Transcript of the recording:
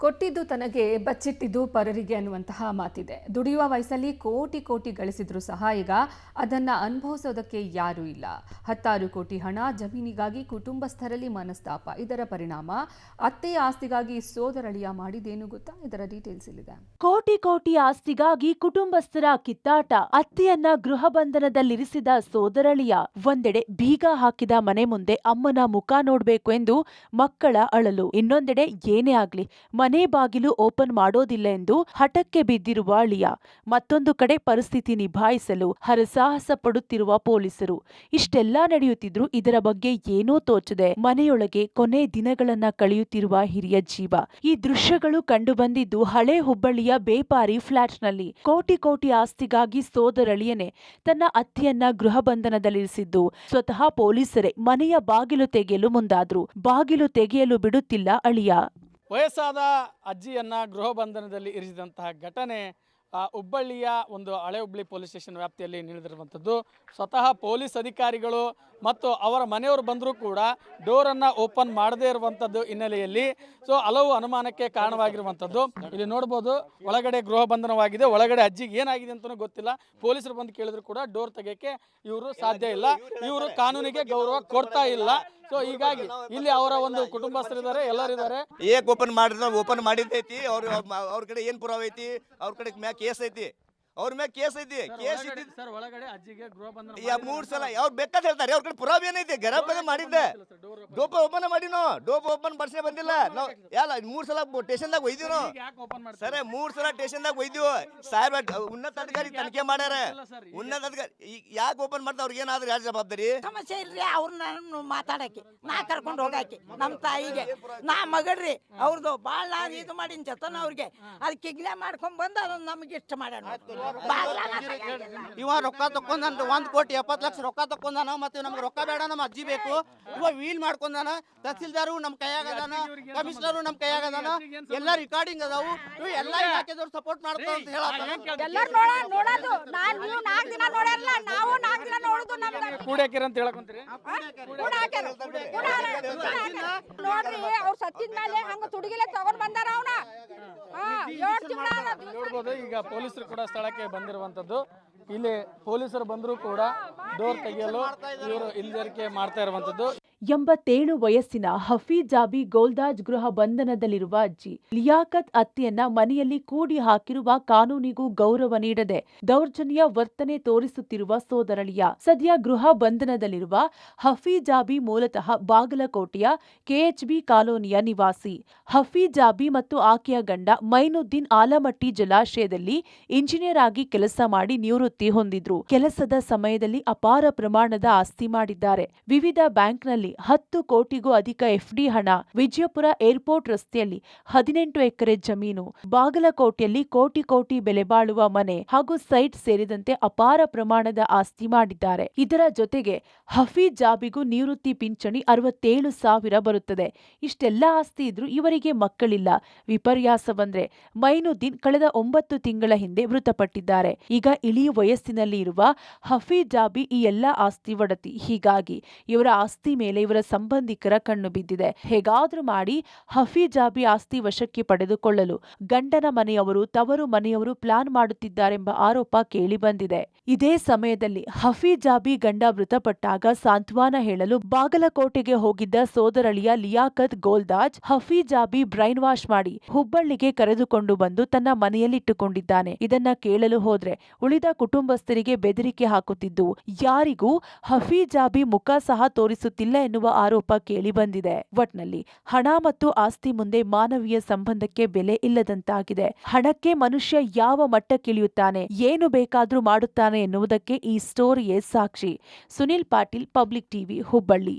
ಕೊಟ್ಟಿದ್ದು ತನಗೆ ಬಚ್ಚಿಟ್ಟಿದ್ದು ಪರರಿಗೆ ಅನ್ನುವಂತಹ ಮಾತಿದೆ. ದುಡಿಯುವ ವಯಸ್ಸಲ್ಲಿ ಕೋಟಿ ಕೋಟಿ ಗಳಿಸಿದ್ರು ಸಹ ಈಗ ಅದನ್ನ ಅನುಭವಿಸೋದಕ್ಕೆ ಯಾರೂ ಇಲ್ಲ. 10 ಕೋಟಿ ಹಣ ಜಮೀನಿಗಾಗಿ ಕುಟುಂಬಸ್ಥರಲ್ಲಿ ಮನಸ್ತಾಪ. ಇದರ ಪರಿಣಾಮ ಅತ್ತೆಯ ಆಸ್ತಿಗಾಗಿ ಸೋದರಳಿಯ ಮಾಡಿದೇನು ಗೊತ್ತಾ? ಇದರ ಡೀಟೇಲ್ಸ್ ಇಲ್ಲಿದೆ. ಕೋಟಿ ಕೋಟಿ ಆಸ್ತಿಗಾಗಿ ಕುಟುಂಬಸ್ಥರ ಕಿತ್ತಾಟ, ಅತ್ತೆಯನ್ನ ಗೃಹ ಬಂಧನದಲ್ಲಿರಿಸಿದ ಸೋದರಳಿಯ. ಒಂದೆಡೆ ಬೀಗ ಹಾಕಿದ ಮನೆ ಮುಂದೆ ಅಮ್ಮನ ಮುಖ ನೋಡ್ಬೇಕು ಎಂದು ಮಕ್ಕಳ ಅಳಲು, ಇನ್ನೊಂದೆಡೆ ಏನೇ ಆಗ್ಲಿ ಮನೆ ಬಾಗಿಲು ಓಪನ್ ಮಾಡೋದಿಲ್ಲ ಎಂದು ಹಠಕ್ಕೆ ಬಿದ್ದಿರುವ ಅಳಿಯ, ಮತ್ತೊಂದು ಕಡೆ ಪರಿಸ್ಥಿತಿ ನಿಭಾಯಿಸಲು ಹರಸಾಹಸ ಪಡುತ್ತಿರುವ ಪೊಲೀಸರು. ಇಷ್ಟೆಲ್ಲಾ ನಡೆಯುತ್ತಿದ್ರು ಇದರ ಬಗ್ಗೆ ಏನೂ ತೋಚದೆ ಮನೆಯೊಳಗೆ ಕೊನೆ ದಿನಗಳನ್ನ ಕಳೆಯುತ್ತಿರುವ ಹಿರಿಯ ಜೀವ. ಈ ದೃಶ್ಯಗಳು ಕಂಡುಬಂದಿದ್ದು ಹಳೆ ಹುಬ್ಬಳ್ಳಿಯ ಬೇಪಾರಿ ಫ್ಲಾಟ್ನಲ್ಲಿ. ಕೋಟಿ ಕೋಟಿ ಆಸ್ತಿಗಾಗಿ ಸೋದರಳಿಯನೇ ತನ್ನ ಅತ್ತೆಯನ್ನ ಗೃಹ ಬಂಧನದಲ್ಲಿರಿಸಿದ್ದು ಸ್ವತಃ ಪೊಲೀಸರೇ ಮನೆಯ ಬಾಗಿಲು ತೆಗೆಯಲು ಮುಂದಾದ್ರು. ಬಾಗಿಲು ತೆಗೆಯಲು ಬಿಡುತ್ತಿಲ್ಲ ಅಳಿಯ. ವಯಸ್ಸಾದ ಅಜ್ಜಿಯನ್ನು ಗೃಹ ಬಂಧನದಲ್ಲಿ ಇರಿಸಿದಂತಹ ಘಟನೆ ಹುಬ್ಬಳ್ಳಿಯ ಒಂದು ಹಳೆ ಹುಬ್ಬಳ್ಳಿ ಪೊಲೀಸ್ ಸ್ಟೇಷನ್ ವ್ಯಾಪ್ತಿಯಲ್ಲಿ ನಡೆದಿರುವಂಥದ್ದು. ಸ್ವತಃ ಪೊಲೀಸ್ ಅಧಿಕಾರಿಗಳು ಮತ್ತು ಅವರ ಮನೆಯವರು ಬಂದರೂ ಕೂಡ ಡೋರನ್ನು ಓಪನ್ ಮಾಡದೇ ಇರುವಂಥದ್ದು ಹಿನ್ನೆಲೆಯಲ್ಲಿ ಹಲವು ಅನುಮಾನಕ್ಕೆ ಕಾರಣವಾಗಿರುವಂಥದ್ದು. ಇಲ್ಲಿ ನೋಡ್ಬೋದು, ಒಳಗಡೆ ಗೃಹ ಬಂಧನವಾಗಿದೆ. ಒಳಗಡೆ ಅಜ್ಜಿಗೆ ಏನಾಗಿದೆ ಅಂತಲೂ ಗೊತ್ತಿಲ್ಲ. ಪೊಲೀಸರು ಬಂದು ಕೇಳಿದ್ರು ಕೂಡ ಡೋರ್ ತೆಗೆಯೋಕ್ಕೆ ಇವರು ಸಾಧ್ಯ ಇಲ್ಲ, ಇವರು ಕಾನೂನಿಗೆ ಗೌರವ ಕೊಡ್ತಾ ಇಲ್ಲ. ಹೀಗಾಗಿ ಇಲ್ಲಿ ಅವರ ಒಂದು ಕುಟುಂಬಸ್ಥರಿದ್ದಾರೆ, ಎಲ್ಲರಿದ್ದಾರೆ. ಏಕ್ ಓಪನ್ ಮಾಡಿದ್ದೈತಿ. ಅವ್ರ ಕಡೆ ಏನ್ ಪುರಾವೆ ಐತಿ? ಅವ್ರ ಕಡೆ ಮ್ಯಾಗ ಕೇಸ್ ಐತಿ. ಅವ್ರ ಮ್ಯಾಗ ಕೇಸ್ ಐತಿ. ಸರ್, ಒಳಗಡೆ ಅಜ್ಜಿಗೆ ಗೃಹ ಬಂಧನ 3 ಸಲ ಅವ್ರು ಬೇಕಾದ್ ಹೇಳ್ತಾರೆ. ಅವ್ರ ಕಡೆ ಪುರಾವೆ ಏನೈತಿ? ಗರಬ ಮಾಡಿದ್ದೆ. ಡೋಪ ಓಪನ್ ಮಾಡಿನೋ, ಡೋಪ ಓಪನ್ ಬರ್ಸೇ ಬಂದಿಲ್ಲ. ನಾವು ಎಲ್ಲ 3 ಸಲ ಸ್ಟೇಷನ್ದಾಗ ಒಯ್ದಿವಿ ನಾವು. ಸರ್, 3 ಸಲ ಸ್ಟೇಷನ್ದಾಗ ಒಯ್ದಿವಿ. ಸಾಹೇಬ್ ಉನ್ನತ ಅಧಿಕಾರಿ ತನಿಖೆ ಮಾಡ್ಯಾರ. ಉನ್ನತ ಅಧಿಕಾರಿ ಯಾಕೆ ಓಪನ್ ಮಾಡ್ತಾ? ಅವ್ರಿಗೆ ಏನಾದ್ರು ಯಾರು ಜವಾಬ್ದಾರಿ? ಸಮಸ್ಯೆ ಇಲ್ರಿ. ಅವ್ರನ್ನ ಮಾತಾಡಕ್ಕೆ ನಾ ಕರ್ಕೊಂಡು ಹೋಗಾಕಿ ನಮ್ಮ ತಾಯಿಗೆ ನಾ ಮಗಳ್ರಿ ಅವ್ರದ್ದು ಭಾಳ ನಾನು ಇದು ಮಾಡಿನ ಜತನ ಅವ್ರಿಗೆ ಅದು ಕಿಗ್ಲೆ ಮಾಡ್ಕೊಂಡ್ ಬಂದು ಅದನ್ನ ನಮ್ಗೆ ಇಷ್ಟ ಮಾಡ್ಯಾನ. ಇವ ರೊಕ್ಕ ತಕೊಂಡಾನ 1 ಕೋಟಿ 70 ಲಕ್ಷ ರೊಕ್ಕ ತಕೊಂಡಾನ. ಮತ್ತೆ ನಮ್ಗೆ ರೊಕ್ಕ ಬೇಡ, ನಮ್ಮ ಅಜ್ಜಿ ಬೇಕು. ಇವ ವೀಲ್ ಮಾಡ್ಕೊಂಡಾನ. ತಹಸೀಲ್ದಾರು ನಮ್ ಕೈಯಾಗ ಅದಾನ, ಕಮಿಷನರು ನಮ್ ಕೈಯಾಗ ಅದಾನ. ಎಲ್ಲ ರಿಕಾರ್ಡಿಂಗ್ ಅದಾವು. ಇವು ಎಲ್ಲ ಇಲಾಖೆದವ್ರು ಸಪೋರ್ಟ್ ಮಾಡ್ತಾರ ಅಂತ ಕೂಡಾಕಿರ ಅಂತ ಹೇಳಕೊಂತೀರಿ. ನೋಡ್ರಿ ಅವ್ರು ಸತ್ತಿದ ಮೇಲೆ ಹಂಗ ತುಡುಗಿಲೆ ತಗೊಂಡ್ ಬಂದಾರ ಅವನ. ನೋಡ್ಬೋದು, ಈಗ ಪೊಲೀಸರು ಕೂಡ ಸ್ಥಳಕ್ಕೆ ಬಂದಿರುವಂತದ್ದು. ಇಲ್ಲಿ ಪೊಲೀಸರು ಬಂದರೂ ಕೂಡ ಡೋರ್ ತೆಗೆಯಲು ಇವರು ಹಿಂಜರಿಕೆ ಮಾಡ್ತಾ ಇರುವಂತದ್ದು. 87 ವಯಸ್ಸಿನ ಹಫೀಜಾಬಿ ಗೋಲ್ದಾಜ್ ಗೃಹ ಬಂಧನದಲ್ಲಿರುವ ಅಜ್ಜಿ ಲಿಯಾಕತ್ ಅತ್ತೆಯನ್ನ ಮನೆಯಲ್ಲಿ ಕೂಡಿ ಹಾಕಿರುವ ಕಾನೂನಿಗೂ ಗೌರವ ನೀಡದೆ ದೌರ್ಜನ್ಯ ವರ್ತನೆ ತೋರಿಸುತ್ತಿರುವ ಸೋದರಳಿಯ. ಸದ್ಯ ಗೃಹ ಬಂಧನದಲ್ಲಿರುವ ಹಫೀಜಾಬಿ ಮೂಲತಃ ಬಾಗಲಕೋಟೆಯ ಕೆಎಚ್ಬಿ ಕಾಲೋನಿಯ ನಿವಾಸಿ. ಹಫೀಜಾಬಿ ಮತ್ತು ಆಕೆಯ ಗಂಡ ಮೈನುದ್ದೀನ್ ಆಲಮಟ್ಟಿ ಜಲಾಶಯದಲ್ಲಿ ಇಂಜಿನಿಯರ್ ಆಗಿ ಕೆಲಸ ಮಾಡಿ ನಿವೃತ್ತಿ ಹೊಂದಿದ್ರು. ಕೆಲಸದ ಸಮಯದಲ್ಲಿ ಅಪಾರ ಪ್ರಮಾಣದ ಆಸ್ತಿ ಮಾಡಿದ್ದಾರೆ. ವಿವಿಧ ಬ್ಯಾಂಕ್ನಲ್ಲಿ 10 ಕೋಟಿಗೂ ಅಧಿಕ ಎಫ್ಡಿ ಹಣ, ವಿಜಯಪುರ ಏರ್ಪೋರ್ಟ್ ರಸ್ತೆಯಲ್ಲಿ 18 ಎಕರೆ ಜಮೀನು, ಬಾಗಲಕೋಟೆಯಲ್ಲಿ ಕೋಟಿ ಕೋಟಿ ಬೆಲೆ ಬಾಳುವ ಮನೆ ಹಾಗೂ ಸೈಟ್ ಸೇರಿದಂತೆ ಅಪಾರ ಪ್ರಮಾಣದ ಆಸ್ತಿ ಮಾಡಿದ್ದಾರೆ. ಇದರ ಜೊತೆಗೆ ಹಫೀಜ್ ಜಾಬಿಗೂ ನಿವೃತ್ತಿ ಪಿಂಚಣಿ 67,000 ಬರುತ್ತದೆ. ಇಷ್ಟೆಲ್ಲ ಆಸ್ತಿ ಇದ್ರೂ ಇವರಿಗೆ ಮಕ್ಕಳಿಲ್ಲ. ವಿಪರ್ಯಾಸವಂದ್ರೆ ಮೈನುದ್ದೀನ್ ಕಳೆದ 9 ತಿಂಗಳ ಹಿಂದೆ ಮೃತಪಟ್ಟಿದ್ದಾರೆ. ಈಗ ಇಳಿ ವಯಸ್ಸಿನಲ್ಲಿ ಇರುವ ಹಫೀಜ್ ಜಾಬಿ ಈ ಎಲ್ಲ ಆಸ್ತಿ ಒಡತಿ. ಹೀಗಾಗಿ ಇವರ ಆಸ್ತಿ ಮೇಲೆ ಇವರ ಸಂಬಂಧಿಕರ ಕಣ್ಣು ಬಿದ್ದಿದೆ. ಹೇಗಾದ್ರೂ ಮಾಡಿ ಹಫೀಜಾಬಿ ಆಸ್ತಿ ವಶಕ್ಕೆ ಪಡೆದುಕೊಳ್ಳಲು ಗಂಡನ ಮನೆಯವರು, ತವರು ಮನೆಯವರು ಪ್ಲಾನ್ ಮಾಡುತ್ತಿದ್ದಾರೆಂಬ ಆರೋಪ ಕೇಳಿ ಬಂದಿದೆ. ಇದೇ ಸಮಯದಲ್ಲಿ ಹಫೀಜಾಬಿ ಗಂಡ ಮೃತಪಟ್ಟಾಗ ಸಾಂತ್ವನ ಹೇಳಲು ಬಾಗಲಕೋಟೆಗೆ ಹೋಗಿದ್ದ ಸೋದರಳಿಯ ಲಿಯಾಕತ್ ಗೋಲ್ದಾಜ್ ಹಫೀಜಾಬಿ ಬ್ರೈನ್ ವಾಶ್ ಮಾಡಿ ಹುಬ್ಬಳ್ಳಿಗೆ ಕರೆದುಕೊಂಡು ಬಂದು ತನ್ನ ಮನೆಯಲ್ಲಿಟ್ಟುಕೊಂಡಿದ್ದಾನೆ. ಇದನ್ನ ಕೇಳಲು ಹೋದ್ರೆ ಉಳಿದ ಕುಟುಂಬಸ್ಥರಿಗೆ ಬೆದರಿಕೆ ಹಾಕುತ್ತಿದ್ದು, ಯಾರಿಗೂ ಹಫೀಜಾಬಿ ಮುಖ ಸಹ ತೋರಿಸುತ್ತಿಲ್ಲ ಎನ್ನುವ ಆರೋಪ ಕೇಳಿ ಬಂದಿದೆ. ಒಟ್ನಲ್ಲಿ ಹಣ ಮತ್ತು ಆಸ್ತಿ ಮುಂದೆ ಮಾನವೀಯ ಸಂಬಂಧಕ್ಕೆ ಬೆಲೆ ಇಲ್ಲದಂತಾಗಿದೆ. ಹಣಕ್ಕೆ ಮನುಷ್ಯ ಯಾವ ಮಟ್ಟಕ್ಕಿಳಿಯುತ್ತಾನೆ, ಏನು ಬೇಕಾದ್ರೂ ಮಾಡುತ್ತಾನೆ ಎನ್ನುವುದಕ್ಕೆ ಈ ಸ್ಟೋರಿಯೇ ಸಾಕ್ಷಿ. Sunil Patil, public TV, Hubballi.